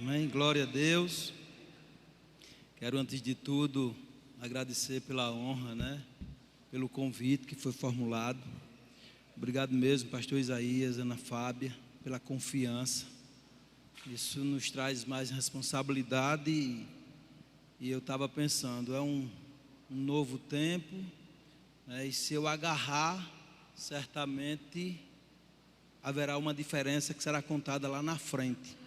Amém? Glória a Deus. Quero, antes de tudo, agradecer pela honra, pelo convite que foi formulado. Obrigado mesmo, pastor Isaías, Ana Fábia, pela confiança. Isso nos traz mais responsabilidade e eu estava pensando, é um novo tempo, e se eu agarrar, certamente haverá uma diferença que será contada lá na frente.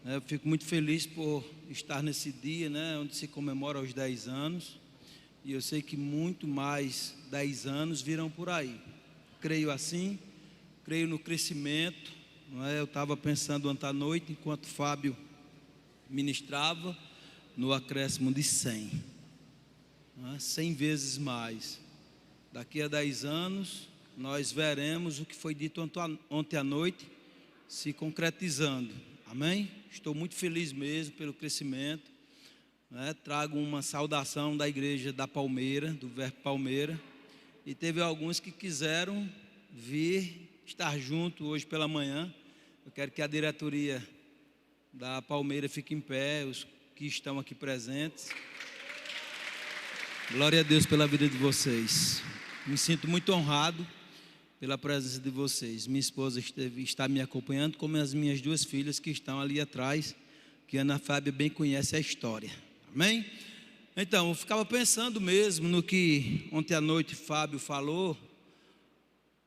Eu fico muito feliz por estar nesse dia, onde se comemora os 10 anos, e eu sei que muito mais 10 anos virão por aí. Creio assim, creio no crescimento. Eu estava pensando ontem à noite, enquanto Fábio ministrava, no acréscimo de 100, 100 vezes mais. Daqui a 10 anos, nós veremos o que foi dito ontem à noite se concretizando. Amém? Estou muito feliz mesmo pelo crescimento. Trago uma saudação da igreja da Palmeira, do Verbo Palmeira. E teve alguns que quiseram vir estar junto hoje pela manhã. Eu quero que a diretoria da Palmeira fique em pé, os que estão aqui presentes. Glória a Deus pela vida de vocês. Me sinto muito honrado pela presença de vocês. Minha esposa está me acompanhando, como as minhas duas filhas que estão ali atrás, que Ana Fábia bem conhece a história. Amém? Então, eu ficava pensando mesmo no que ontem à noite Fábio falou,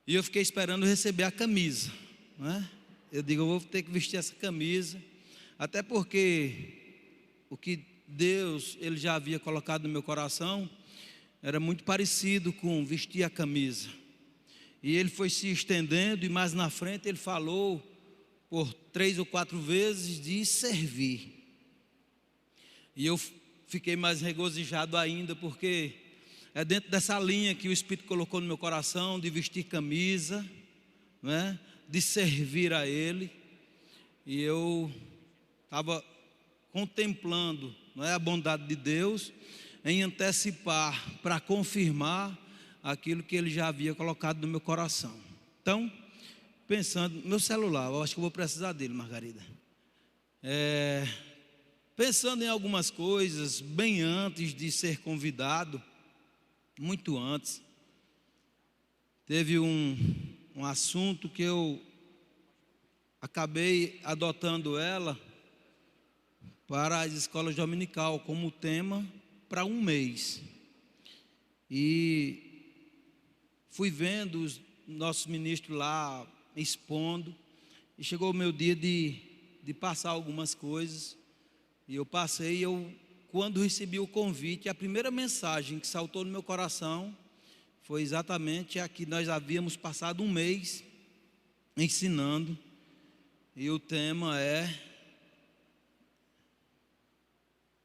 e eu fiquei esperando receber a camisa, Eu digo, eu vou ter que vestir essa camisa, até porque o que Deus ele já havia colocado no meu coração era muito parecido com vestir a camisa. E ele foi se estendendo, e mais na frente ele falou por 3 ou 4 vezes de servir. E eu fiquei mais regozijado ainda, porque é dentro dessa linha que o Espírito colocou no meu coração, de vestir camisa, de servir a Ele. E eu estava contemplando a bondade de Deus em antecipar para confirmar aquilo que Ele já havia colocado no meu coração. Então, pensando, meu celular, eu acho que eu vou precisar dele, Margarida. Pensando em algumas coisas, bem antes de ser convidado, muito antes, teve um assunto que eu acabei adotando ela para as escolas dominical como tema para um mês. E fui vendo os nossos ministros lá expondo, e chegou o meu dia de passar algumas coisas, e eu passei. Quando recebi o convite, a primeira mensagem que saltou no meu coração foi exatamente a que nós havíamos passado um mês ensinando, e o tema é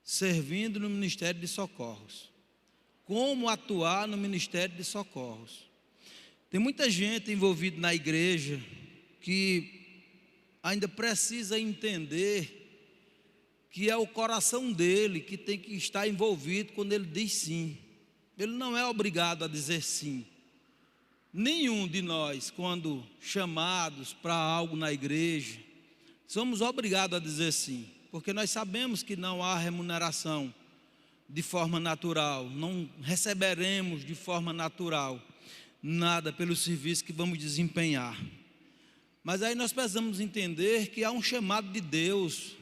servindo no Ministério de Socorros. Como atuar no Ministério de Socorros. Tem muita gente envolvida na igreja que ainda precisa entender que é o coração dele que tem que estar envolvido quando ele diz sim. Ele não é obrigado a dizer sim. Nenhum de nós, quando chamados para algo na igreja, somos obrigados a dizer sim, porque nós sabemos que não há remuneração de forma natural, não receberemos de forma natural nada pelo serviço que vamos desempenhar. Mas aí nós precisamos entender que há um chamado de Deus,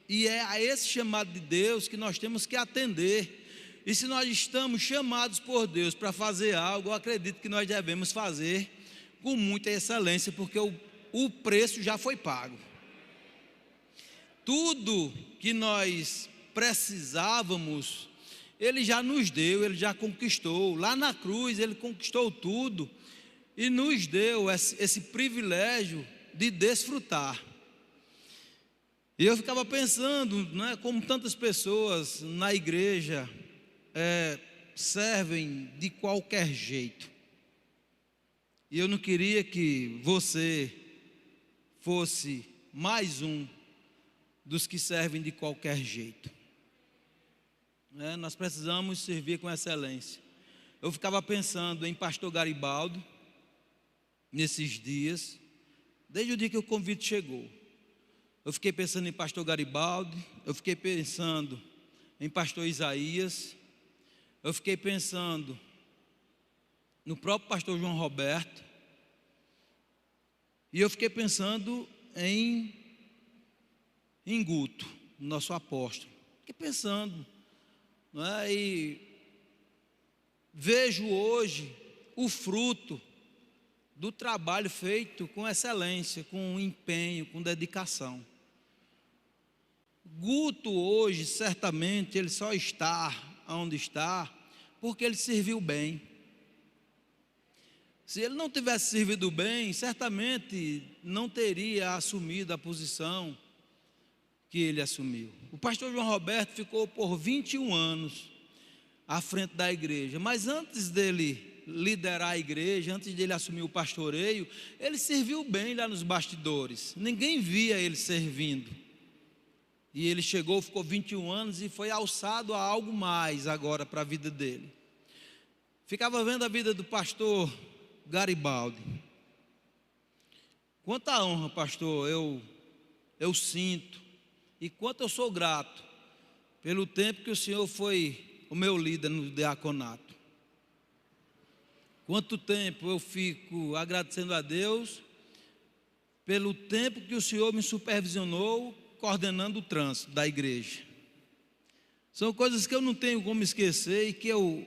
e é a esse chamado de Deus que nós temos que atender. E se nós estamos chamados por Deus para fazer algo, eu acredito que nós devemos fazer com muita excelência, porque o preço já foi pago. Tudo que nós precisávamos, Ele já nos deu, Ele já conquistou. Lá na cruz Ele conquistou tudo e nos deu esse privilégio de desfrutar. E eu ficava pensando, como tantas pessoas na igreja servem de qualquer jeito. E eu não queria que você fosse mais um dos que servem de qualquer jeito. Nós precisamos servir com excelência. Eu ficava pensando em pastor Garibaldo nesses dias, desde o dia que o convite chegou. eu fiquei pensando em pastor Garibaldi, eu fiquei pensando em pastor Isaías, eu fiquei pensando no próprio pastor João Roberto, e eu fiquei pensando em Guto, nosso apóstolo. Fiquei pensando, não é? E vejo hoje o fruto do trabalho feito com excelência, com empenho, com dedicação. Guto hoje, certamente, ele só está onde está porque ele serviu bem. Se ele não tivesse servido bem, certamente não teria assumido a posição que ele assumiu. O pastor João Roberto ficou por 21 anos à frente da igreja, mas antes dele liderar a igreja, antes dele assumir o pastoreio, ele serviu bem lá nos bastidores, ninguém via ele servindo, e ele chegou, ficou 21 anos e foi alçado a algo mais agora para a vida dele. Ficava vendo a vida do pastor Garibaldi. Quanta honra, pastor, eu sinto, e quanto eu sou grato pelo tempo que o senhor foi o meu líder no diaconato. Quanto tempo eu fico agradecendo a Deus pelo tempo que o senhor me supervisionou coordenando o trânsito da igreja. São coisas que eu não tenho como esquecer e que eu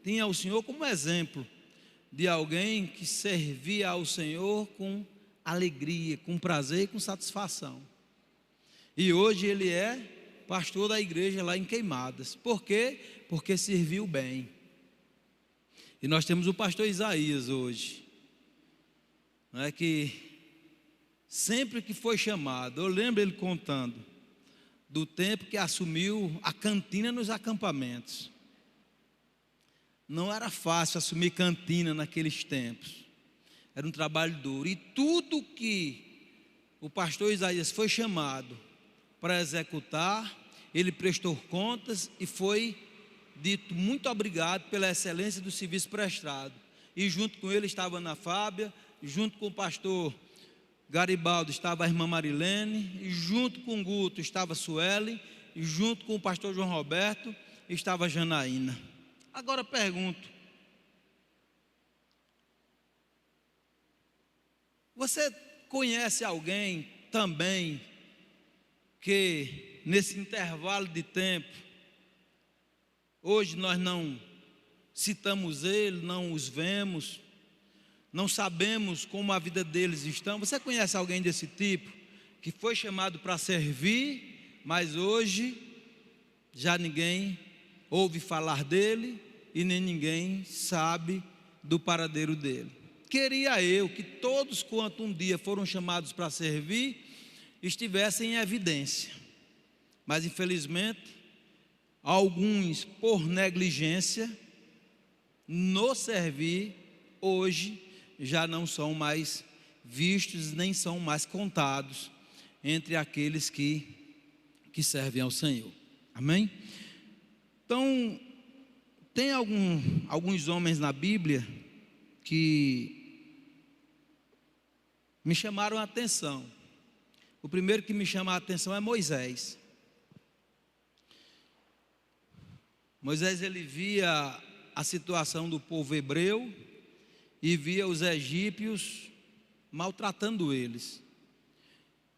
tinha o senhor como exemplo de alguém que servia ao Senhor com alegria, com prazer e com satisfação. E hoje ele é pastor da igreja lá em Queimadas. Por quê? Porque serviu bem. E nós temos o pastor Isaías hoje, não é, que sempre que foi chamado, eu lembro ele contando do tempo que assumiu a cantina nos acampamentos. Não era fácil assumir cantina naqueles tempos, era um trabalho duro, e tudo que o pastor Isaías foi chamado para executar, ele prestou contas e foi dito muito obrigado pela excelência do serviço prestado. E junto com ele estava a Ana Fábia, junto com o pastor Garibaldi estava a irmã Marilene, e junto com o Guto estava a Sueli, e junto com o pastor João Roberto estava a Janaína. Agora pergunto, você conhece alguém também que nesse intervalo de tempo, hoje nós não citamos ele, não os vemos, não sabemos como a vida deles está? Você conhece alguém desse tipo, que foi chamado para servir, mas hoje já ninguém ouve falar dele e nem ninguém sabe do paradeiro dele? Queria eu que todos quanto um dia foram chamados para servir estivessem em evidência, mas infelizmente alguns, por negligência no servir, hoje já não são mais vistos, nem são mais contados entre aqueles que servem ao Senhor. Amém? Então, tem alguns homens na Bíblia que me chamaram a atenção. O primeiro que me chama a atenção é Moisés. Moisés, ele via a situação do povo hebreu e via os egípcios maltratando eles.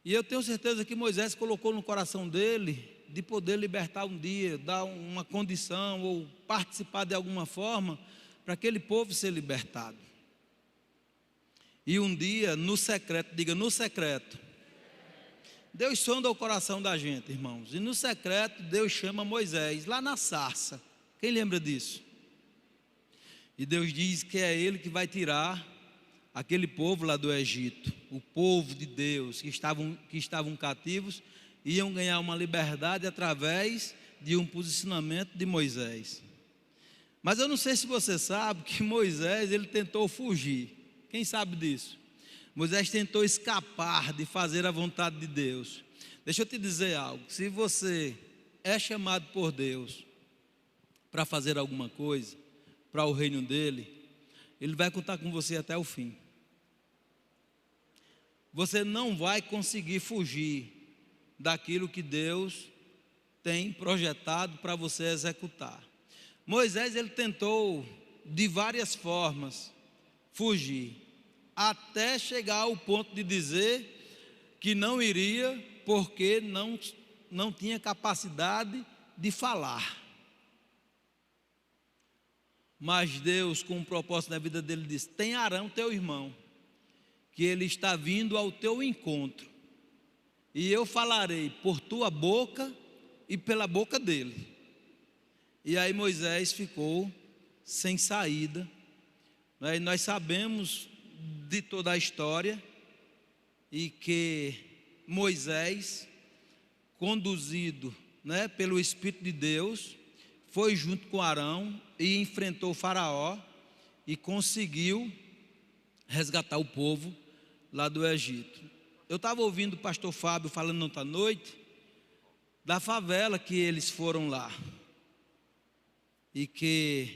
E eu tenho certeza que Moisés colocou no coração dele de poder libertar um dia, dar uma condição ou participar de alguma forma para aquele povo ser libertado. E um dia, no secreto, diga no secreto, Deus sonda o coração da gente, irmãos, e no secreto Deus chama Moisés, lá na sarça. Quem lembra disso? E Deus diz que é Ele que vai tirar aquele povo lá do Egito, o povo de Deus, que estavam cativos, iam ganhar uma liberdade através de um posicionamento de Moisés. Mas eu não sei se você sabe que Moisés, ele tentou fugir. Quem sabe disso? Moisés tentou escapar de fazer a vontade de Deus. Deixa eu te dizer algo, se você é chamado por Deus para fazer alguma coisa, para o reino dele, ele vai contar com você até o fim. Você não vai conseguir fugir daquilo que Deus tem projetado para você executar. Moisés, ele tentou de várias formas fugir, até chegar ao ponto de dizer que não iria, porque não tinha capacidade de falar. Mas Deus, com um propósito na vida dele, disse: tem Arão, teu irmão, que ele está vindo ao teu encontro, e eu falarei por tua boca e pela boca dele. E aí Moisés ficou sem saída, né? E nós sabemos de toda a história, e que Moisés, conduzido, né, pelo Espírito de Deus, foi junto com Arão e enfrentou o Faraó e conseguiu resgatar o povo lá do Egito. Eu estava ouvindo o pastor Fábio falando ontem à noite da favela que eles foram lá, e que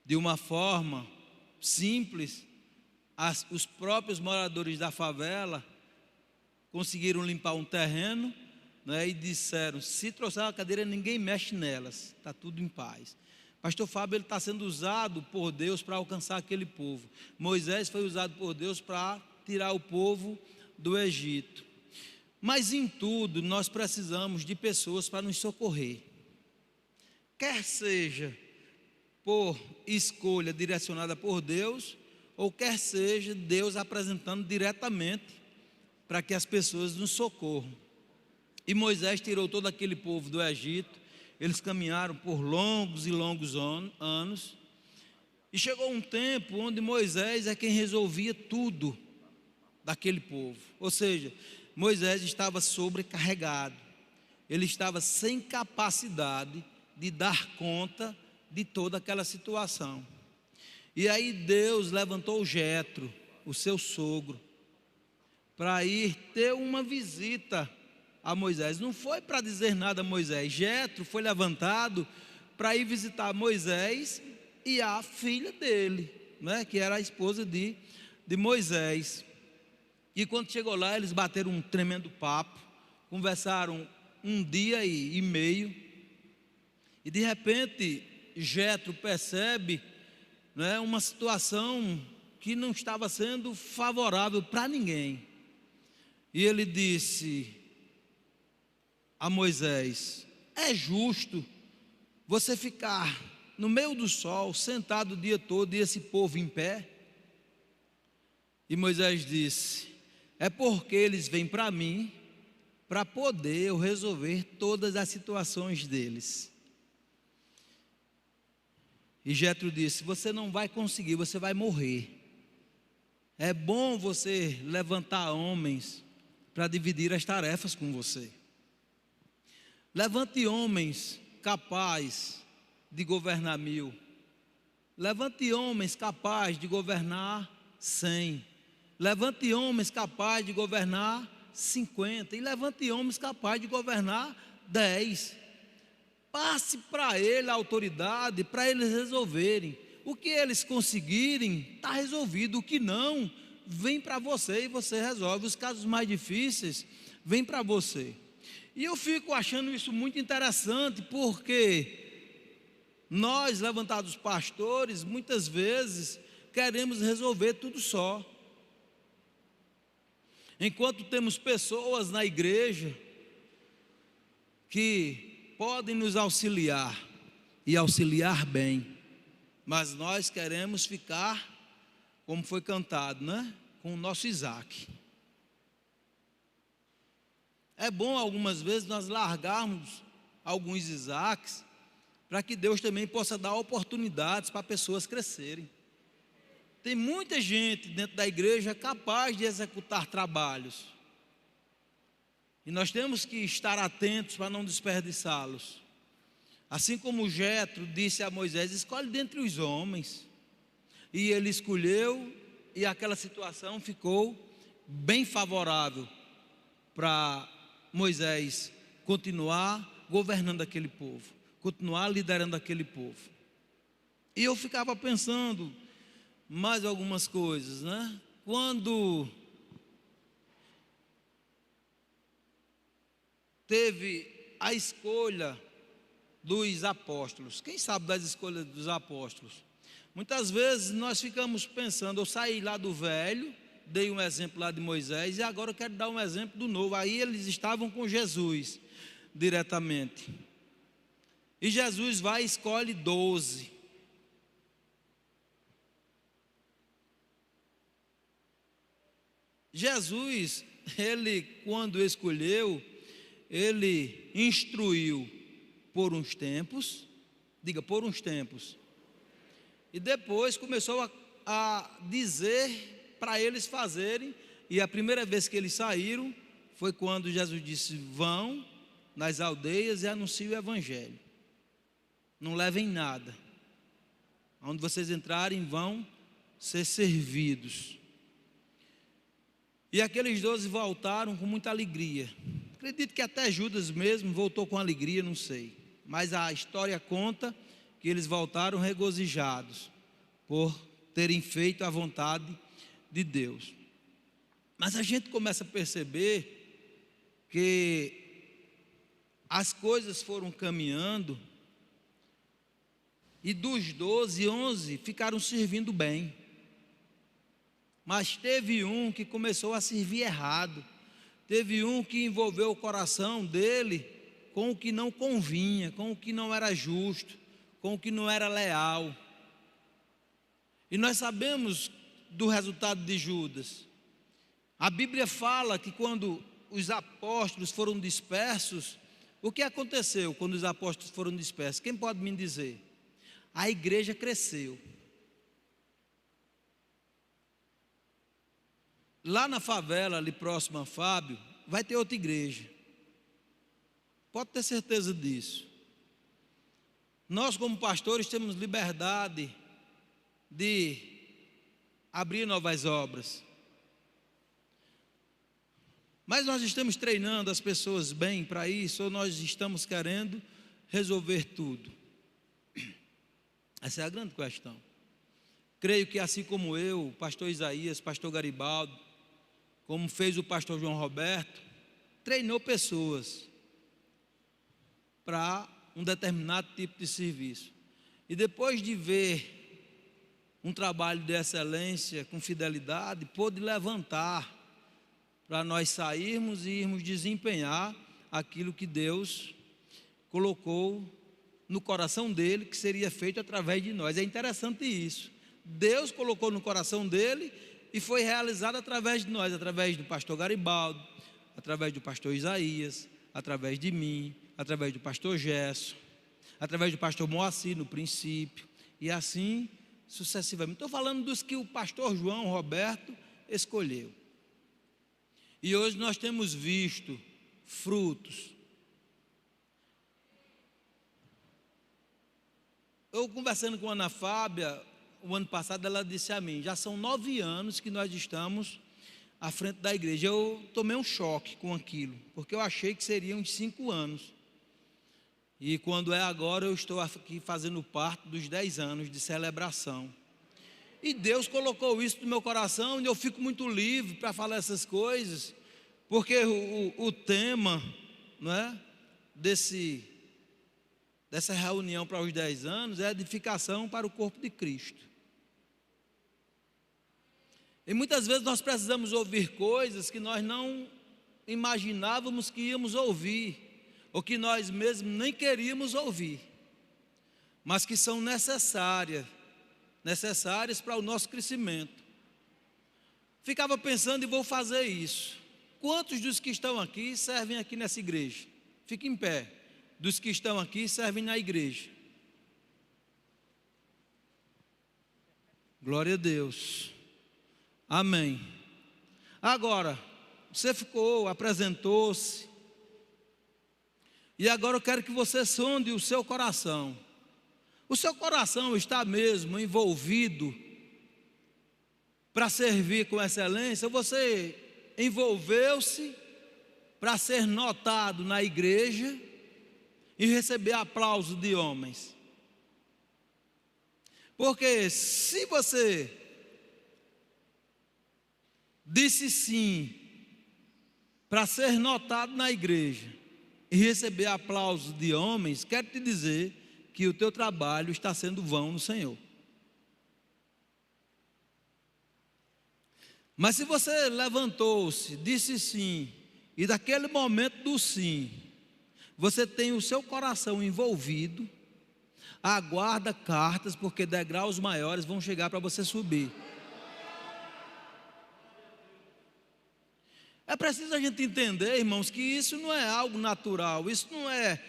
de uma forma simples os próprios moradores da favela conseguiram limpar um terreno, né, e disseram: se trouxer uma cadeira, ninguém mexe nelas, está tudo em paz. Pastor Fábio, ele está sendo usado por Deus para alcançar aquele povo. Moisés foi usado por Deus para tirar o povo do Egito. Mas em tudo nós precisamos de pessoas para nos socorrer, quer seja por escolha direcionada por Deus, ou quer seja Deus apresentando diretamente para que as pessoas nos socorram. E Moisés tirou todo aquele povo do Egito. Eles caminharam por longos e longos anos, e chegou um tempo onde Moisés é quem resolvia tudo daquele povo. Ou seja, Moisés estava sobrecarregado, ele estava sem capacidade de dar conta de toda aquela situação. E aí Deus levantou Jetro, o seu sogro, para ir ter uma visita a Moisés. Não foi para dizer nada a Moisés. Jetro foi levantado para ir visitar Moisés e a filha dele, né, que era a esposa de Moisés. E quando chegou lá, eles bateram um tremendo papo, conversaram um dia e meio, e de repente Jetro percebe, né, uma situação que não estava sendo favorável para ninguém. E ele disse a Moisés: é justo você ficar no meio do sol, sentado o dia todo, e esse povo em pé? E Moisés disse: é porque eles vêm para mim, para poder eu resolver todas as situações deles. E Jetro disse: você não vai conseguir, você vai morrer. É bom você levantar homens para dividir as tarefas com você. Levante homens capazes de governar 1000. Levante homens capazes de governar 100. Levante homens capazes de governar 50. E levante homens capazes de governar 10. Passe para ele a autoridade, para eles resolverem. O que eles conseguirem, está resolvido. O que não, vem para você e você resolve. Os casos mais difíceis, vem para você. E eu fico achando isso muito interessante, porque nós, levantados pastores, muitas vezes queremos resolver tudo só. Enquanto temos pessoas na igreja que podem nos auxiliar e auxiliar bem, mas nós queremos ficar, como foi cantado, né, com o nosso Isaac. É bom algumas vezes nós largarmos alguns Isaques, para que Deus também possa dar oportunidades para pessoas crescerem. Tem muita gente dentro da igreja capaz de executar trabalhos, e nós temos que estar atentos para não desperdiçá-los. Assim como Jetro disse a Moisés: escolhe dentre os homens. E ele escolheu, e aquela situação ficou bem favorável para Moisés continuar governando aquele povo, continuar liderando aquele povo. E eu ficava pensando mais algumas coisas, né? Quando teve a escolha dos apóstolos. Quem sabe das escolhas dos apóstolos? Muitas vezes nós ficamos pensando, eu saí lá do velho, dei um exemplo lá de Moisés, e agora eu quero dar um exemplo do novo. Aí eles estavam com Jesus diretamente. E Jesus vai e escolhe 12. Jesus, ele quando escolheu, ele instruiu por uns tempos, diga por uns tempos, e depois começou a dizer para eles fazerem, e a primeira vez que eles saíram, foi quando Jesus disse, vão nas aldeias e anunciem o evangelho, não levem nada, onde vocês entrarem vão ser servidos. E aqueles 12 voltaram com muita alegria. Acredito que até Judas mesmo voltou com alegria, não sei. Mas a história conta que eles voltaram regozijados por terem feito a vontade de Deus. Mas a gente começa a perceber que as coisas foram caminhando e dos 12, 11 ficaram servindo bem. Mas teve um que começou a servir errado. Teve um que envolveu o coração dele com o que não convinha, com o que não era justo, com o que não era leal. E nós sabemos do resultado de Judas. A Bíblia fala que quando os apóstolos foram dispersos, o que aconteceu quando os apóstolos foram dispersos? Quem pode me dizer? A igreja cresceu. Lá na favela, ali próximo a Fábio, vai ter outra igreja. Pode ter certeza disso. Nós, como pastores, temos liberdade de abrir novas obras. Mas nós estamos treinando as pessoas bem para isso, ou nós estamos querendo resolver tudo? Essa é a grande questão. Creio que assim como eu, o pastor Isaías, pastor Garibaldo, como fez o pastor João Roberto, treinou pessoas para um determinado tipo de serviço. E depois de ver um trabalho de excelência, com fidelidade, pôde levantar para nós sairmos e irmos desempenhar aquilo que Deus colocou no coração dele, que seria feito através de nós. É interessante isso. Deus colocou no coração dele e foi realizado através de nós, através do pastor Garibaldo, através do pastor Isaías, através de mim, através do pastor Gesso, através do pastor Moacir no princípio, e assim sucessivamente. Estou falando dos que o pastor João Roberto escolheu. E hoje nós temos visto frutos. Eu conversando com a Ana Fábia, o ano passado ela disse a mim, já são 9 anos que nós estamos à frente da igreja. Eu tomei um choque com aquilo, porque eu achei que seriam uns 5 anos. E quando é agora, eu estou aqui fazendo parte dos 10 anos de celebração. E Deus colocou isso no meu coração, e eu fico muito livre para falar essas coisas, porque o tema, não é, dessa reunião para os 10 anos é edificação para o corpo de Cristo. E muitas vezes nós precisamos ouvir coisas que nós não imaginávamos que íamos ouvir, ou que nós mesmos nem queríamos ouvir, mas que são necessárias para o nosso crescimento. Ficava pensando e vou fazer isso. Quantos dos que estão aqui servem aqui nessa igreja? Fique em pé. Dos que estão aqui servem na igreja. Glória a Deus. Amém. Agora, você ficou, apresentou-se, e agora eu quero que você sonde o seu coração. O seu coração está mesmo envolvido para servir com excelência? Ou você envolveu-se para ser notado na igreja e receber aplauso de homens? Porque se você disse sim para ser notado na igreja e receber aplausos de homens, quero te dizer que o teu trabalho está sendo vão no Senhor. Mas se você levantou-se, disse sim, e daquele momento do sim, você tem o seu coração envolvido, aguarda cartas, porque degraus maiores vão chegar para você subir. É preciso a gente entender, irmãos, que isso não é algo natural, isso não é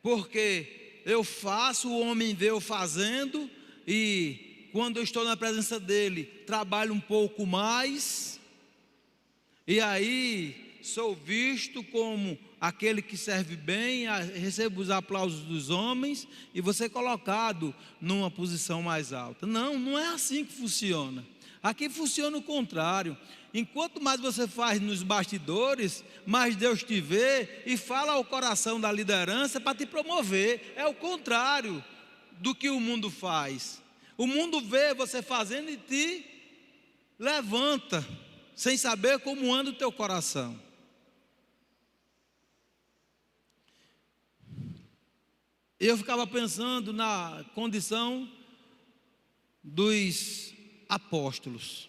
porque eu faço, o homem vê eu fazendo, e quando eu estou na presença dele, trabalho um pouco mais, e aí sou visto como aquele que serve bem, recebo os aplausos dos homens, e você é colocado numa posição mais alta. Não, não é assim que funciona. Aqui funciona o contrário. Enquanto mais você faz nos bastidores, mais Deus te vê e fala ao coração da liderança para te promover. É o contrário do que o mundo faz. O mundo vê você fazendo e te levanta, sem saber como anda o teu coração. Eu ficava pensando na condição dos apóstolos.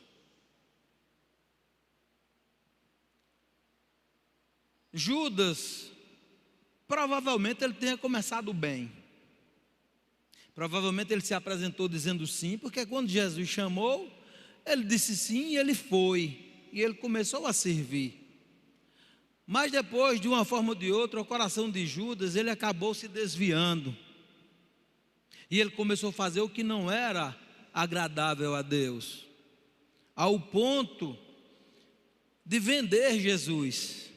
Judas, provavelmente ele tenha começado bem. Provavelmente ele se apresentou dizendo sim, porque quando Jesus chamou, ele disse sim e ele foi. E ele começou a servir. Mas depois, de uma forma ou de outra, o coração de Judas, ele acabou se desviando. E ele começou a fazer o que não era agradável a Deus, ao ponto de vender Jesus.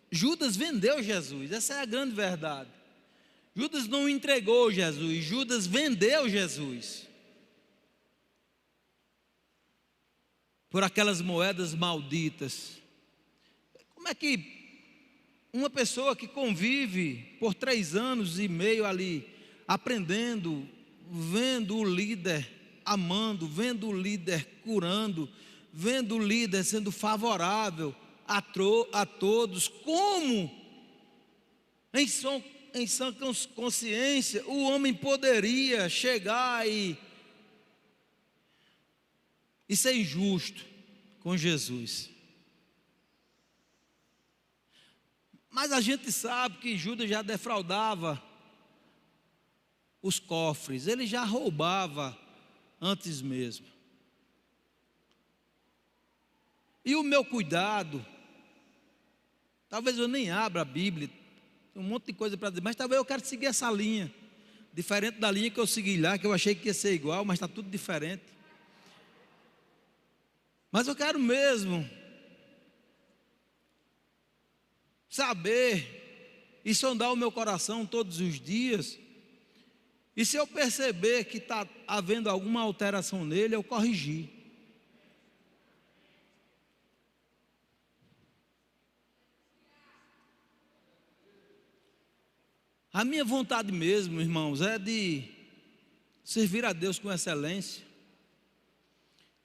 Judas vendeu Jesus, essa é a grande verdade. Judas não entregou Jesus, Judas vendeu Jesus por aquelas moedas malditas. Como é que uma pessoa que convive por 3 anos e meio ali, aprendendo, vendo o líder amando, vendo o líder curando, vendo o líder sendo favorável a todos, como em sã consciência o homem poderia chegar e ser injusto com Jesus? Mas a gente sabe que Judas já defraudava os cofres, ele já roubava antes mesmo. E o meu cuidado, talvez eu nem abra a Bíblia, tem um monte de coisa para dizer, mas talvez eu quero seguir essa linha, diferente da linha que eu segui lá, que eu achei que ia ser igual, mas está tudo diferente. Mas eu quero mesmo saber e sondar o meu coração todos os dias, e se eu perceber que está havendo alguma alteração nele, eu corrigir. A minha vontade mesmo, irmãos, é de servir a Deus com excelência,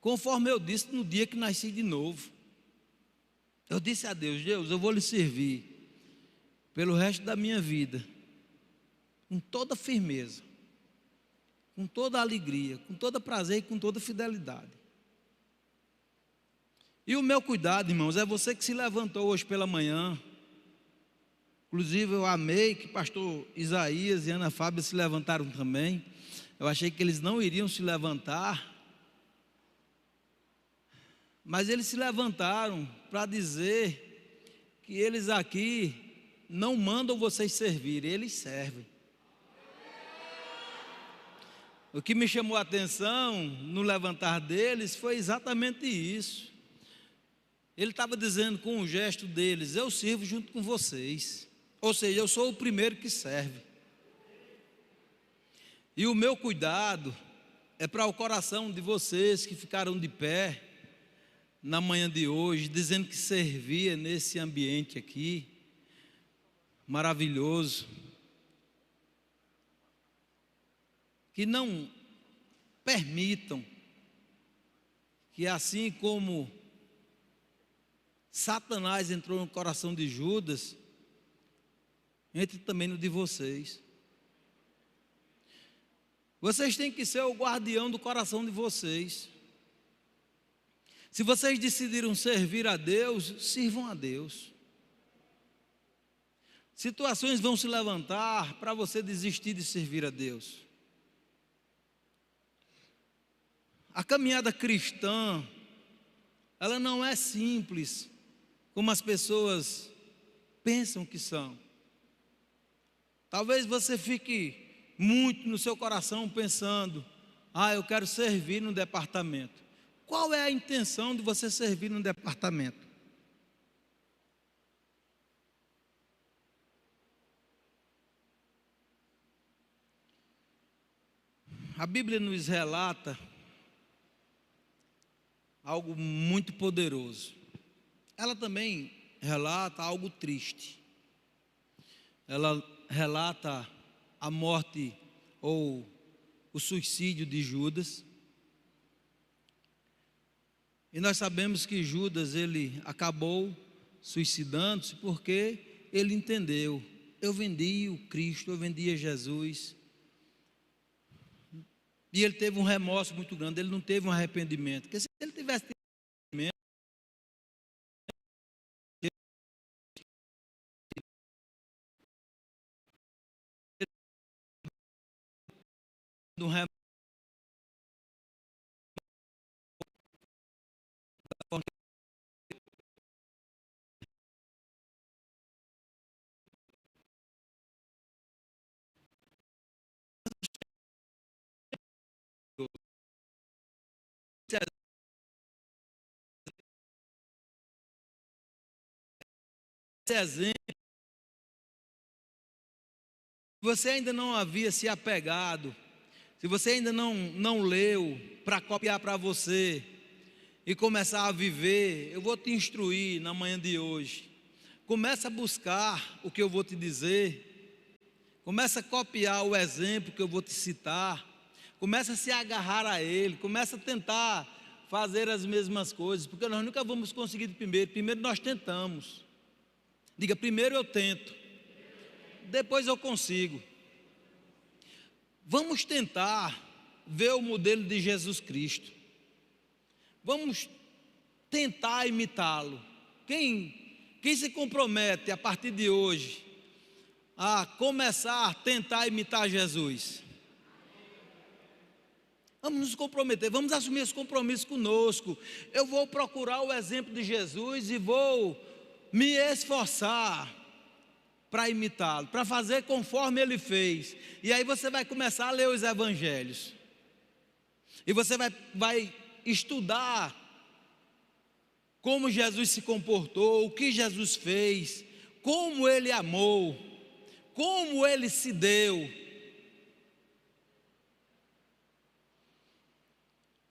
conforme eu disse no dia que nasci de novo. Eu disse a Deus: Deus, eu vou lhe servir pelo resto da minha vida, com toda firmeza, com toda alegria, com todo prazer e com toda fidelidade. E o meu cuidado, irmãos, é você que se levantou hoje pela manhã. Inclusive eu amei que pastor Isaías e Ana Fábia se levantaram também. Eu achei que eles não iriam se levantar, mas eles se levantaram para dizer que eles aqui não mandam vocês servir, eles servem. O que me chamou a atenção no levantar deles foi exatamente isso. Ele estava dizendo com o gesto deles: eu sirvo junto com vocês. Ou seja, eu sou o primeiro que serve. E o meu cuidado é para o coração de vocês que ficaram de pé na manhã de hoje, dizendo que servia nesse ambiente aqui, maravilhoso. Que não permitam que, assim como Satanás entrou no coração de Judas, entre também no de vocês. Vocês têm que ser o guardião do coração de vocês. Se vocês decidiram servir a Deus, sirvam a Deus. Situações vão se levantar para você desistir de servir a Deus. A caminhada cristã, ela não é simples, como as pessoas pensam que são. Talvez você fique muito no seu coração pensando: eu quero servir no departamento. Qual é a intenção de você servir no departamento? A Bíblia nos relata algo muito poderoso. Ela também relata algo triste. Ela relata a morte ou o suicídio de Judas. E nós sabemos que Judas, ele acabou suicidando-se porque ele entendeu: eu vendi o Cristo, eu vendia Jesus. E ele teve um remorso muito grande, ele não teve um arrependimento. Porque se ele tivesse arrependimento, um remorso, esse exemplo, se você ainda não havia se apegado, se você ainda não leu para copiar para você e começar a viver, eu vou te instruir na manhã de hoje. Começa a buscar o que eu vou te dizer, começa a copiar o exemplo que eu vou te citar, começa a se agarrar a ele, começa a tentar fazer as mesmas coisas, porque nós nunca vamos conseguir de primeiro nós tentamos. Diga: primeiro eu tento, depois eu consigo. Vamos tentar ver o modelo de Jesus Cristo. Vamos tentar imitá-lo. Quem se compromete a partir de hoje a começar a tentar imitar Jesus? Vamos nos comprometer, vamos assumir esse compromisso conosco. Eu vou procurar o exemplo de Jesus e vou me esforçar para imitá-lo, para fazer conforme ele fez. E aí você vai começar a ler os evangelhos. E você vai estudar como Jesus se comportou, o que Jesus fez, como ele amou, como ele se deu.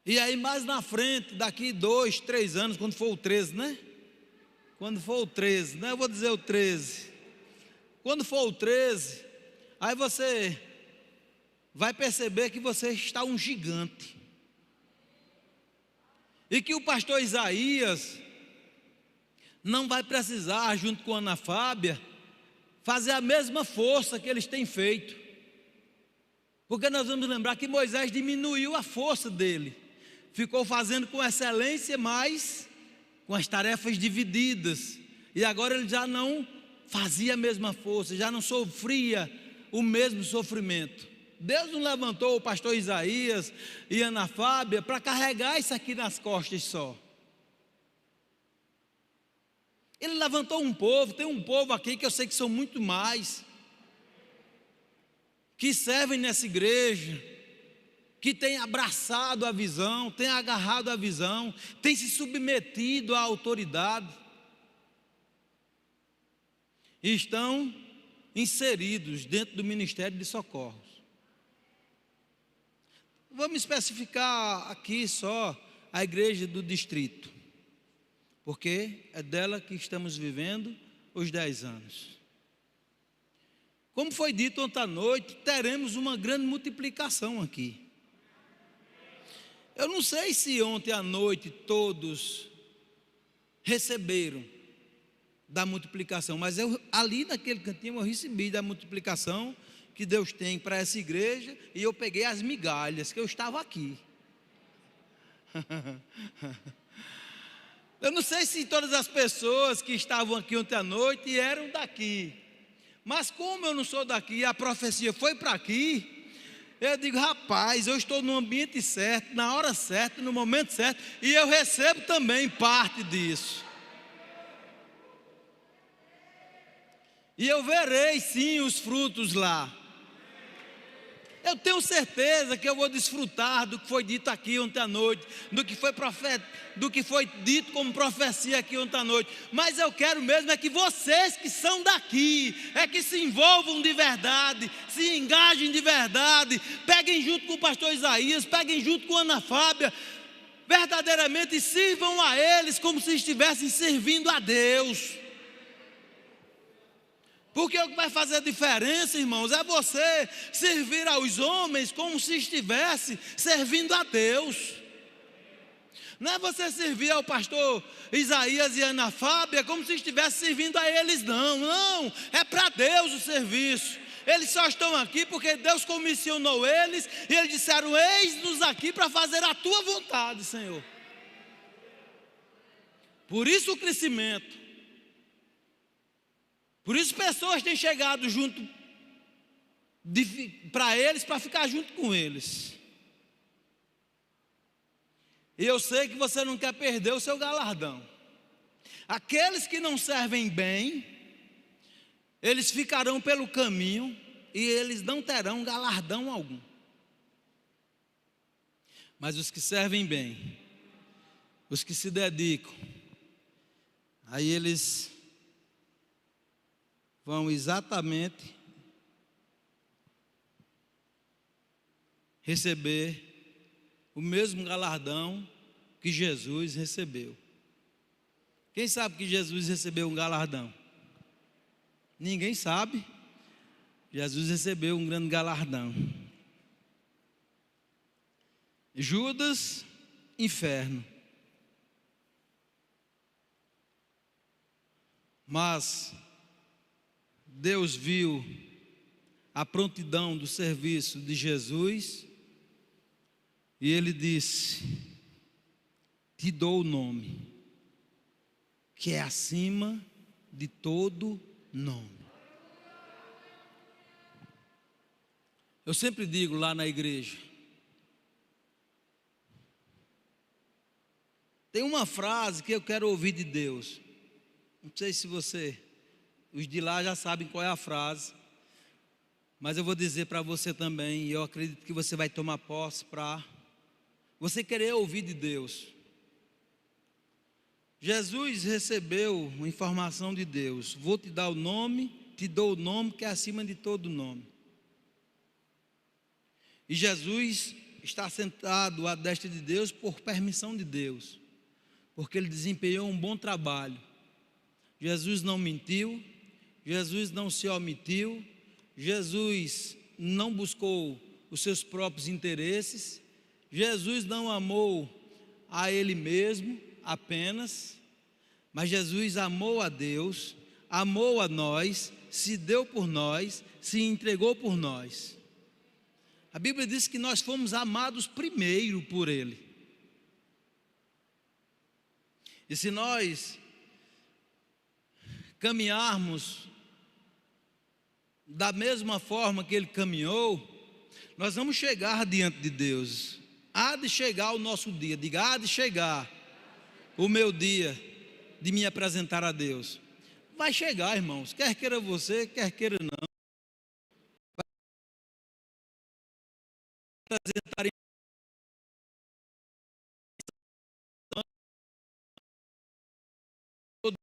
E aí mais na frente, daqui 2, 3 anos, quando for o 13, né? Quando for o 13, né? Eu vou dizer o 13. Quando for o 13, aí você vai perceber que você está um gigante. E que o pastor Isaías não vai precisar, junto com a Ana Fábia, fazer a mesma força que eles têm feito. Porque nós vamos lembrar que Moisés diminuiu a força dele. Ficou fazendo com excelência, mas com as tarefas divididas. E agora ele já não fazia a mesma força, já não sofria o mesmo sofrimento. Deus não levantou o pastor Isaías e Ana Fábia para carregar isso aqui nas costas só. Ele levantou um povo, tem um povo aqui que eu sei que são muito mais, que servem nessa igreja, que tem abraçado a visão, tem agarrado a visão, tem se submetido à autoridade, e estão inseridos dentro do ministério de socorros. Vamos especificar aqui só a igreja do distrito, porque é dela que estamos vivendo os 10 anos. Como foi dito ontem à noite, teremos uma grande multiplicação aqui. Eu não sei se ontem à noite todos receberam da multiplicação, mas eu ali naquele cantinho eu recebi da multiplicação que Deus tem para essa igreja, e eu peguei as migalhas, que eu estava aqui. Eu não sei se todas as pessoas que estavam aqui ontem à noite eram daqui, mas como eu não sou daqui, a profecia foi para aqui, eu digo, rapaz, eu estou no ambiente certo, na hora certa, no momento certo, e eu recebo também parte disso. E eu verei sim os frutos lá. Eu tenho certeza que eu vou desfrutar do que foi dito aqui ontem à noite, do que foi dito como profecia aqui ontem à noite. Mas eu quero mesmo é que vocês que são daqui, é que se envolvam de verdade, se engajem de verdade, peguem junto com o pastor Isaías, peguem junto com a Ana Fábia, verdadeiramente sirvam a eles como se estivessem servindo a Deus. Porque o que vai fazer a diferença, irmãos, é você servir aos homens como se estivesse servindo a Deus. Não é você servir ao pastor Isaías e Ana Fábia como se estivesse servindo a eles, não, é para Deus o serviço. Eles só estão aqui porque Deus comissionou eles, e eles disseram, eis-nos aqui para fazer a tua vontade, Senhor. Por isso o crescimento. Por isso pessoas têm chegado junto para eles, para ficar junto com eles. E eu sei que você não quer perder o seu galardão. Aqueles que não servem bem, eles ficarão pelo caminho e eles não terão galardão algum. Mas os que servem bem, os que se dedicam, aí eles vão exatamente receber o mesmo galardão que Jesus recebeu. Quem sabe que Jesus recebeu um galardão? Ninguém sabe. Jesus recebeu um grande galardão. Judas, inferno. Mas Deus viu a prontidão do serviço de Jesus e Ele disse, te dou o nome, que é acima de todo nome. Eu sempre digo lá na igreja, tem uma frase que eu quero ouvir de Deus, não sei se os de lá já sabem qual é a frase, mas eu vou dizer para você também, e eu acredito que você vai tomar posse para você querer ouvir de Deus. Jesus recebeu uma informação de Deus, vou te dar o nome, te dou o nome que é acima de todo nome. E Jesus está sentado à destra de Deus por permissão de Deus, porque Ele desempenhou um bom trabalho. Jesus não mentiu, Jesus não se omitiu, Jesus não buscou os seus próprios interesses, Jesus não amou a Ele mesmo apenas, mas Jesus amou a Deus, amou a nós, se deu por nós, se entregou por nós. A Bíblia diz que nós fomos amados primeiro por Ele. E se nós caminharmos da mesma forma que Ele caminhou, nós vamos chegar diante de Deus. Há de chegar o nosso dia, diga, há de chegar o meu dia de me apresentar a Deus. Vai chegar, irmãos, quer queira você, quer queira não. Vai apresentar em todo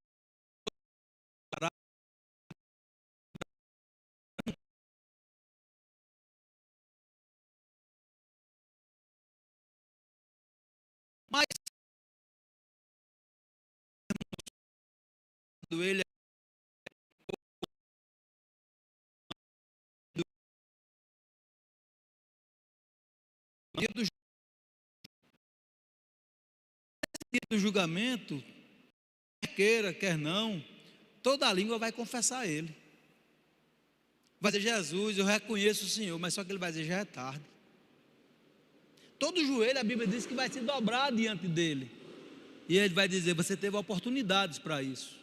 lugar. Mas Ele dia do julgamento, quer queira, quer não, toda língua vai confessar Ele. Vai dizer: Jesus, eu reconheço o Senhor, mas só que ele vai dizer: já é tarde. Todo joelho, a Bíblia diz que vai se dobrar diante dele, e ele vai dizer: você teve oportunidades para isso.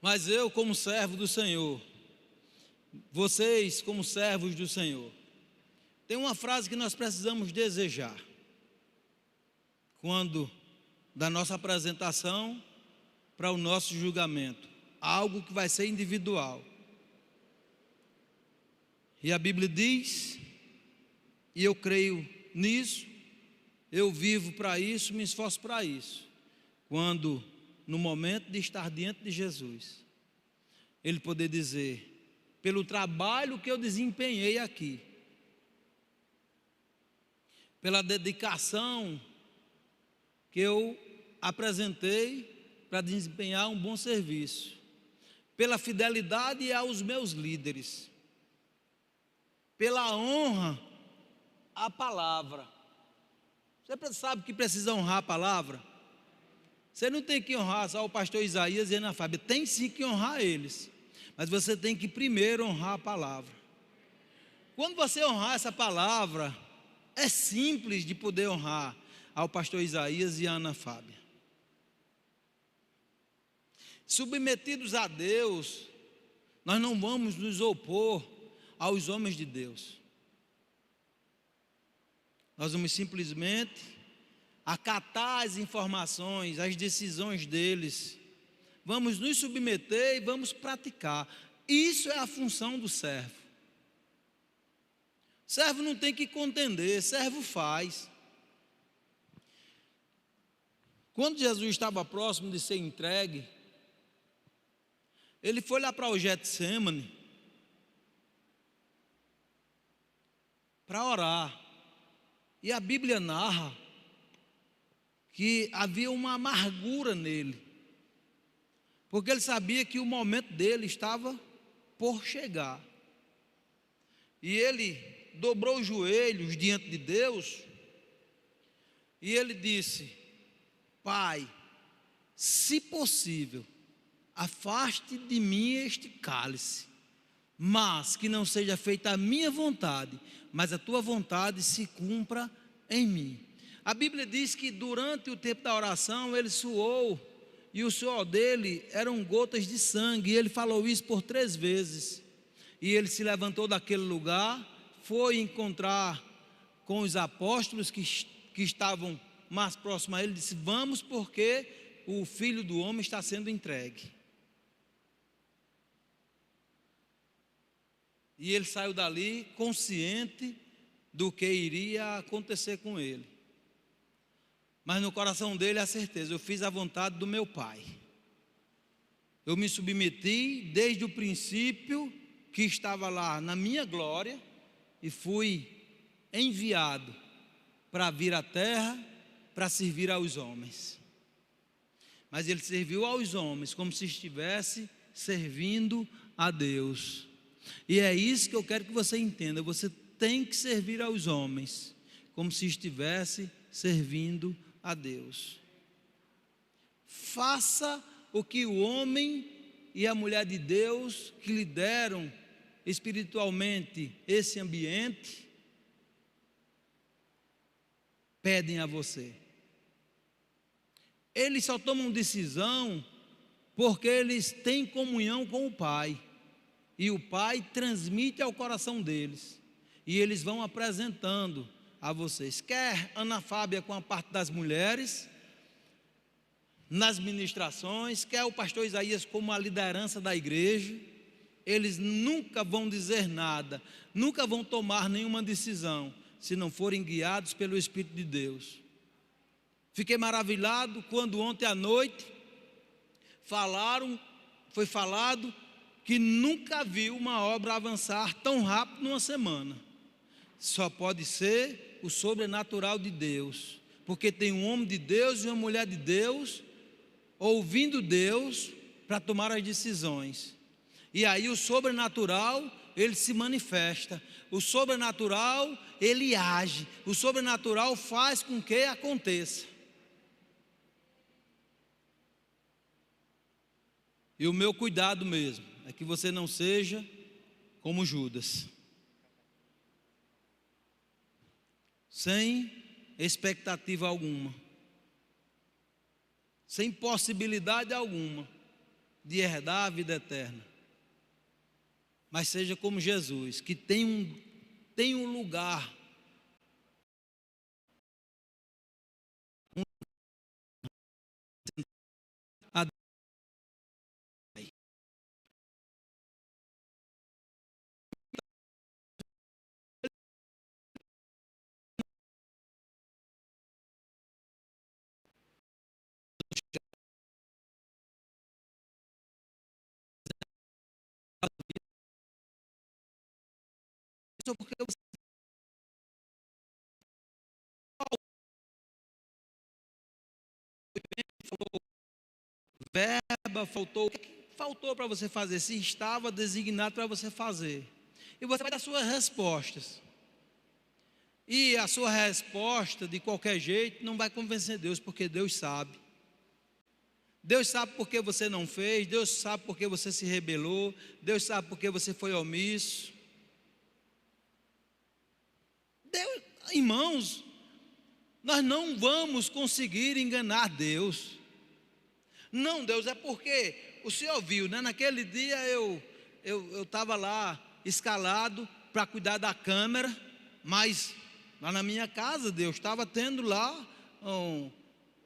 Mas eu, como servo do Senhor, vocês, como servos do Senhor, tem uma frase que nós precisamos desejar quando da nossa apresentação para o nosso julgamento, algo que vai ser individual. E a Bíblia diz, e eu creio nisso, eu vivo para isso, me esforço para isso, quando no momento de estar diante de Jesus, Ele poder dizer: pelo trabalho que eu desempenhei aqui, pela dedicação que eu apresentei para desempenhar um bom serviço, pela fidelidade aos meus líderes, pela honra à palavra. Você sabe que precisa honrar a palavra? Você não tem que honrar só o pastor Isaías e a Ana Fábia, tem sim que honrar eles, mas você tem que primeiro honrar a palavra. Quando você honrar essa palavra, é simples de poder honrar ao pastor Isaías e a Ana Fábia. Submetidos a Deus, nós não vamos nos opor aos homens de Deus. Nós vamos simplesmente acatar as informações, as decisões deles, vamos nos submeter e vamos praticar. Isso é a função do servo. Servo não tem que contender, servo faz. Quando Jesus estava próximo de ser entregue, ele foi lá para o Getsemane para orar, e a Bíblia narra que havia uma amargura nele, porque ele sabia que o momento dele estava por chegar, e ele dobrou os joelhos diante de Deus, e ele disse: Pai, se possível, afaste de mim este cálice, mas que não seja feita a minha vontade, mas a tua vontade se cumpra em mim. A Bíblia diz que durante o tempo da oração ele suou, e o suor dele eram gotas de sangue, e ele falou isso por 3 vezes, e ele se levantou daquele lugar, foi encontrar com os apóstolos que estavam mais próximos a ele, disse: vamos, porque o Filho do Homem está sendo entregue. E ele saiu dali consciente do que iria acontecer com ele, mas no coração dele a certeza: eu fiz a vontade do meu Pai, eu me submeti desde o princípio que estava lá na minha glória, e fui enviado para vir à terra, para servir aos homens. Mas ele serviu aos homens como se estivesse servindo a Deus. E é isso que eu quero que você entenda: você tem que servir aos homens como se estivesse servindo a Deus. Faça o que o homem e a mulher de Deus que lideram espiritualmente esse ambiente pedem a você. Eles só tomam decisão porque eles têm comunhão com o Pai, e o Pai transmite ao coração deles, e eles vão apresentando a vocês. Quer Ana Fábia com a parte das mulheres nas ministrações, quer o pastor Isaías como a liderança da igreja, eles nunca vão dizer nada, nunca vão tomar nenhuma decisão se não forem guiados pelo Espírito de Deus. Fiquei maravilhado quando ontem à noite foi falado que nunca viu uma obra avançar tão rápido numa semana. Só pode ser o sobrenatural de Deus, porque tem um homem de Deus e uma mulher de Deus ouvindo Deus para tomar as decisões. E aí o sobrenatural, ele se manifesta, o sobrenatural, ele age, o sobrenatural faz com que aconteça. E o meu cuidado mesmo é que você não seja como Judas, sem expectativa alguma, sem possibilidade alguma de herdar a vida eterna, mas seja como Jesus, que tem um lugar, só porque você faltou verba, faltou, o que faltou para você fazer? Se estava designado para você fazer, e você vai dar suas respostas, e a sua resposta de qualquer jeito não vai convencer Deus, porque Deus sabe. Deus sabe por que você não fez, Deus sabe por que você se rebelou, Deus sabe por que você foi omisso. Deus, irmãos, nós não vamos conseguir enganar Deus. Não, Deus, é porque o Senhor viu, né? Naquele dia eu estava lá escalado para cuidar da câmera, mas lá na minha casa Deus estava tendo lá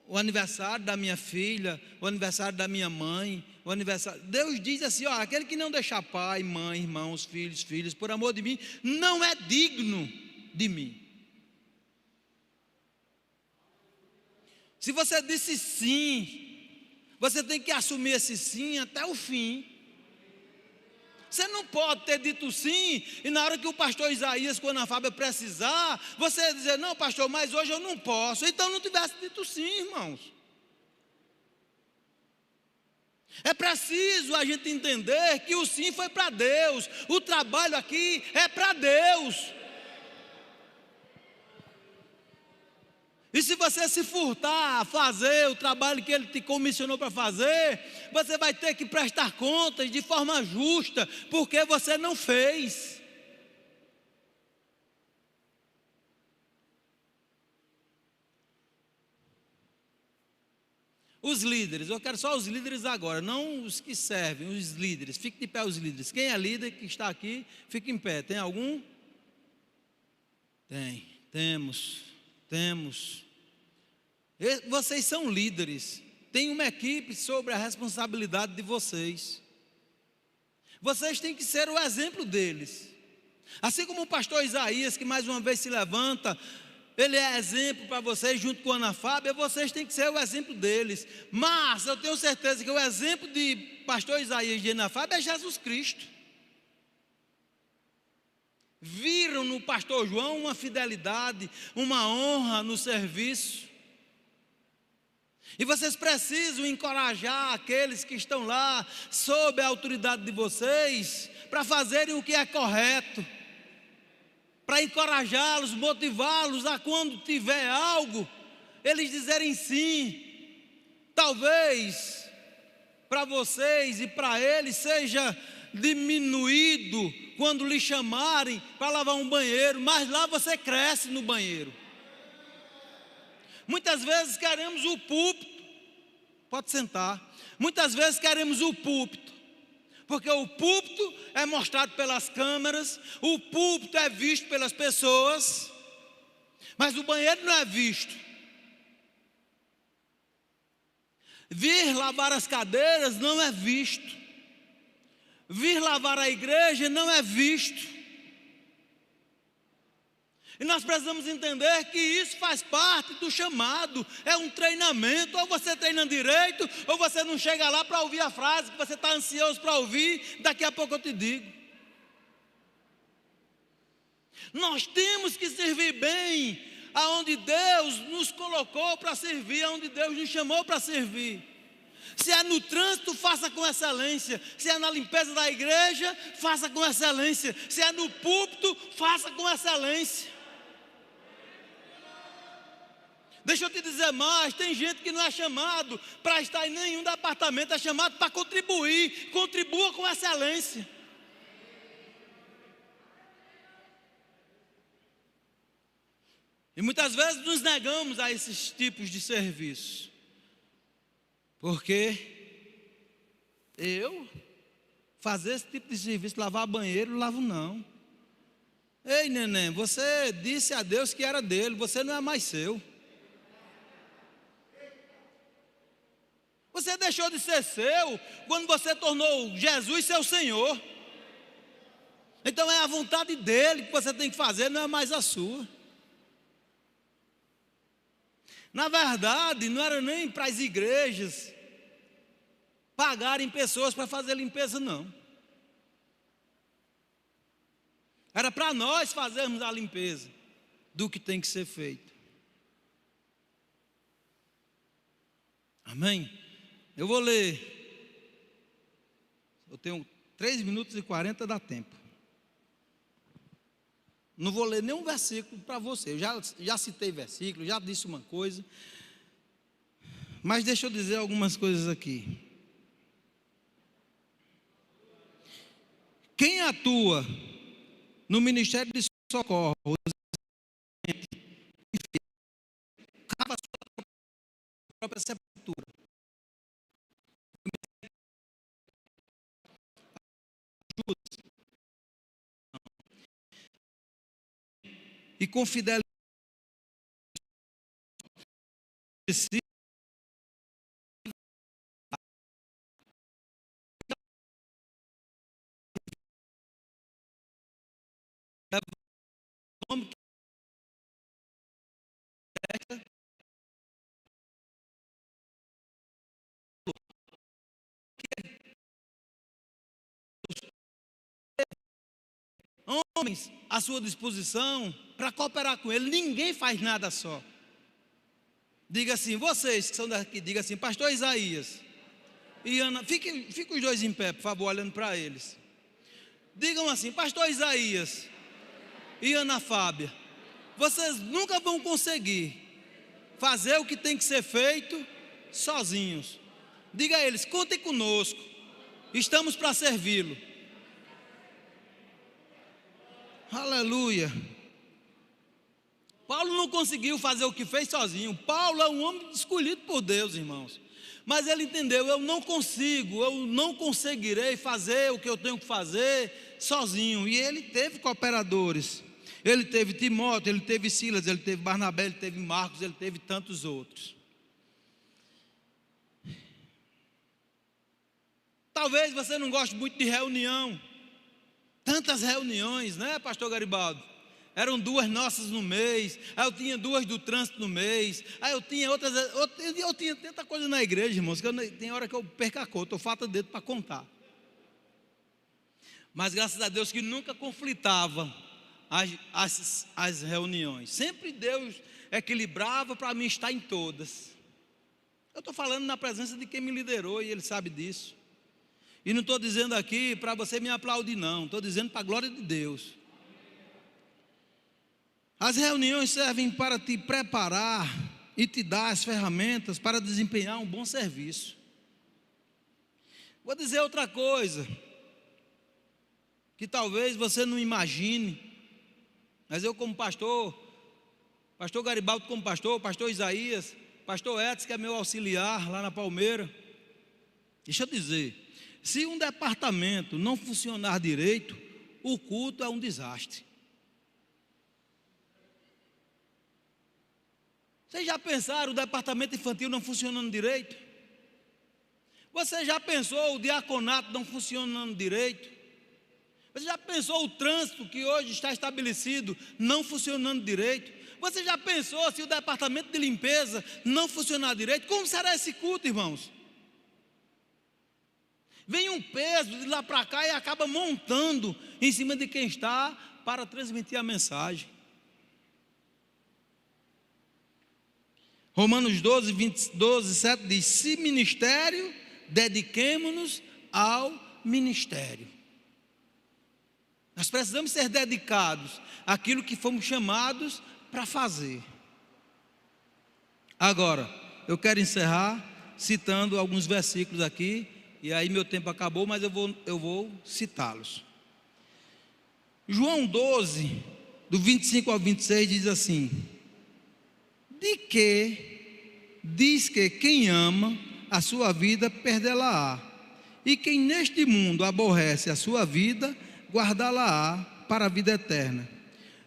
o aniversário da minha filha, o aniversário da minha mãe, o aniversário. Deus diz assim: ó, aquele que não deixar pai, mãe, irmãos, filhos, por amor de mim, não é digno de mim. Se você disse sim, você tem que assumir esse sim até o fim. Você não pode ter dito sim, e na hora que o pastor Isaías, quando a Fábia precisar, você dizer: não, pastor, mas hoje eu não posso. Então não tivesse dito sim, irmãos. É preciso a gente entender que o sim foi para Deus, o trabalho aqui é para Deus. E se você se furtar a fazer o trabalho que Ele te comissionou para fazer, você vai ter que prestar contas de forma justa, porque você não fez. Os líderes, eu quero só os líderes agora, não os que servem, os líderes. Fique de pé os líderes. Quem é líder que está aqui, fique em pé. Tem algum? Temos. Vocês são líderes, tem uma equipe sobre a responsabilidade de vocês. Vocês têm que ser o exemplo deles. Assim como o pastor Isaías, que mais uma vez se levanta, ele é exemplo para vocês, junto com a Ana Fábia, vocês têm que ser o exemplo deles. Mas eu tenho certeza que o exemplo de pastor Isaías e de Ana Fábia é Jesus Cristo. Viram no pastor João uma fidelidade, uma honra no serviço. E vocês precisam encorajar aqueles que estão lá, sob a autoridade de vocês, para fazerem o que é correto, para encorajá-los, motivá-los a quando tiver algo, eles dizerem sim. Talvez para vocês e para eles seja diminuído quando lhe chamarem para lavar um banheiro, mas lá você cresce no banheiro. Muitas vezes queremos o púlpito, pode sentar. Muitas vezes queremos o púlpito, porque o púlpito é mostrado pelas câmeras, o púlpito é visto pelas pessoas, mas o banheiro não é visto. Vir lavar as cadeiras não é visto, vir lavar a igreja não é visto. E nós precisamos entender que isso faz parte do chamado, é um treinamento. Ou você treina direito, ou você não chega lá para ouvir a frase que você está ansioso para ouvir, daqui a pouco eu te digo. Nós temos que servir bem aonde Deus nos colocou para servir, aonde Deus nos chamou para servir. Se é no trânsito, faça com excelência. Se é na limpeza da igreja, faça com excelência. Se é no púlpito, faça com excelência. Deixa eu te dizer mais, tem gente que não é chamado para estar em nenhum departamento, é chamado para contribuir. Contribua com excelência. E muitas vezes nos negamos a esses tipos de serviço. Porque eu fazer esse tipo de serviço, lavar banheiro, lavo não. Ei, neném, você disse a Deus que era dele, você não é mais seu. Você deixou de ser seu quando você tornou Jesus seu Senhor. Então é a vontade dele que você tem que fazer, não é mais a sua. Na verdade, não era nem para as igrejas pagarem pessoas para fazer limpeza, não. Era para nós fazermos a limpeza do que tem que ser feito. Amém? Eu vou ler. Eu tenho 3 minutos e 40, dá tempo. Não vou ler nenhum versículo para você. Eu já citei versículo, já disse uma coisa. Mas deixa eu dizer algumas coisas aqui. Quem atua no Ministério de Socorro, cava a sua própria sepultura. E com fidelidade homens à sua disposição para cooperar com ele. Ninguém faz nada só. Diga assim, vocês que são daqui, diga assim, pastor Isaías e Ana, fiquem os dois em pé, por favor, olhando para eles. Digam assim, pastor Isaías e Ana Fábia, vocês nunca vão conseguir fazer o que tem que ser feito sozinhos. Diga a eles, contem conosco, estamos para servi-lo. Aleluia. Paulo não conseguiu fazer o que fez sozinho. Paulo é um homem escolhido por Deus, irmãos. Mas ele entendeu, eu não conseguirei fazer o que eu tenho que fazer sozinho. E ele teve cooperadores. Ele teve Timóteo, ele teve Silas, ele teve Barnabé, ele teve Marcos, ele teve tantos outros. Talvez você não goste muito de reunião. Tantas reuniões, né, pastor Garibaldo? Eram 2 nossas no mês, aí eu tinha 2 do trânsito no mês, aí eu tinha outras, eu tinha tanta coisa na igreja, irmãos, que tem hora que eu perco a conta, eu falta dedo para contar. Mas graças a Deus que nunca conflitava as reuniões, sempre Deus equilibrava para mim estar em todas. Eu estou falando na presença de quem me liderou e ele sabe disso. E não estou dizendo aqui para você me aplaudir, não, estou dizendo para a glória de Deus. As reuniões servem para te preparar e te dar as ferramentas para desempenhar um bom serviço. Vou dizer outra coisa, que talvez você não imagine, mas eu como pastor Garibaldo como pastor Isaías, pastor Edson, que é meu auxiliar lá na Palmeira, deixa eu dizer, se um departamento não funcionar direito, o culto é um desastre. Vocês já pensaram o departamento infantil não funcionando direito? Você já pensou o diaconato não funcionando direito? Você já pensou o trânsito que hoje está estabelecido não funcionando direito? Você já pensou se o departamento de limpeza não funcionar direito? Como será esse culto, irmãos? Vem um peso de lá para cá e acaba montando em cima de quem está para transmitir a mensagem. Romanos 12:7 diz, se ministério, dediquemo-nos ao ministério. Nós precisamos ser dedicados àquilo que fomos chamados para fazer. Agora, eu quero encerrar citando alguns versículos aqui, e aí meu tempo acabou, mas eu vou citá-los. João 12, do 25 ao 26, diz assim: diz que quem ama a sua vida perdê-la-á, e quem neste mundo aborrece a sua vida, guardá-la-á para a vida eterna.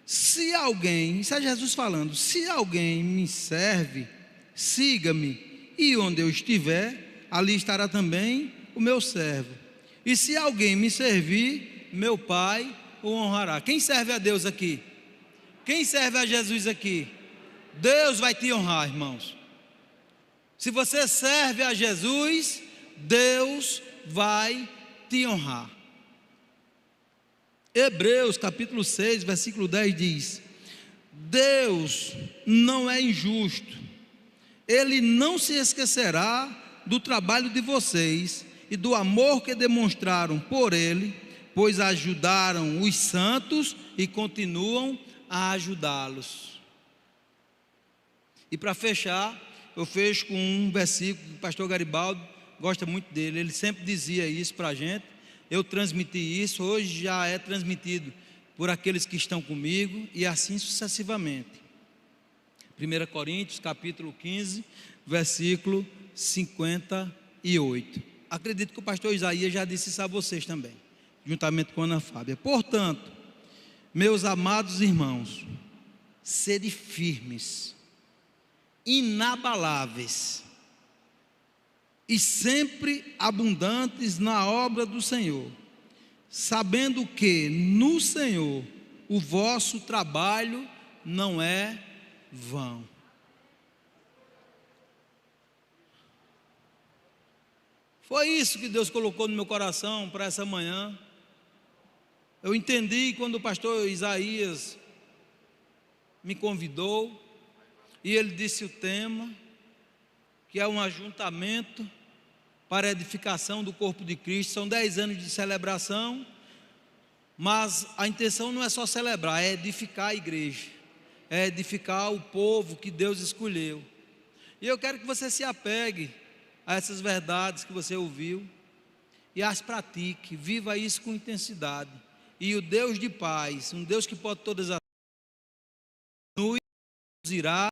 Se alguém, isso é Jesus falando, se alguém me serve, siga-me, e onde eu estiver, ali estará também o meu servo. E se alguém me servir, meu Pai o honrará. Quem serve a Deus aqui? Quem serve a Jesus aqui? Deus vai te honrar, irmãos. Se você serve a Jesus, Deus vai te honrar. Hebreus capítulo 6, versículo 10 diz: Deus não é injusto, Ele não se esquecerá do trabalho de vocês e do amor que demonstraram por Ele, pois ajudaram os santos e continuam a ajudá-los. E para fechar, eu fecho com um versículo do pastor Garibaldo, gosta muito dele, ele sempre dizia isso para a gente. Eu transmiti isso, hoje já é transmitido por aqueles que estão comigo, e assim sucessivamente. 1 Coríntios capítulo 15, versículo 58. Acredito que o pastor Isaías já disse isso a vocês também, juntamente com a Ana Fábia. Portanto, meus amados irmãos, sede firmes, inabaláveis e sempre abundantes na obra do Senhor, sabendo que no Senhor o vosso trabalho não é vão. Foi isso que Deus colocou no meu coração para essa manhã. Eu entendi quando o pastor Isaías me convidou, e ele disse o tema, que é um ajuntamento para a edificação do corpo de Cristo. São 10 anos de celebração, mas a intenção não é só celebrar, é edificar a igreja, é edificar o povo que Deus escolheu. E eu quero que você se apegue a essas verdades que você ouviu e as pratique, viva isso com intensidade. E o Deus de paz, um Deus que pode todas as coisas, nos irá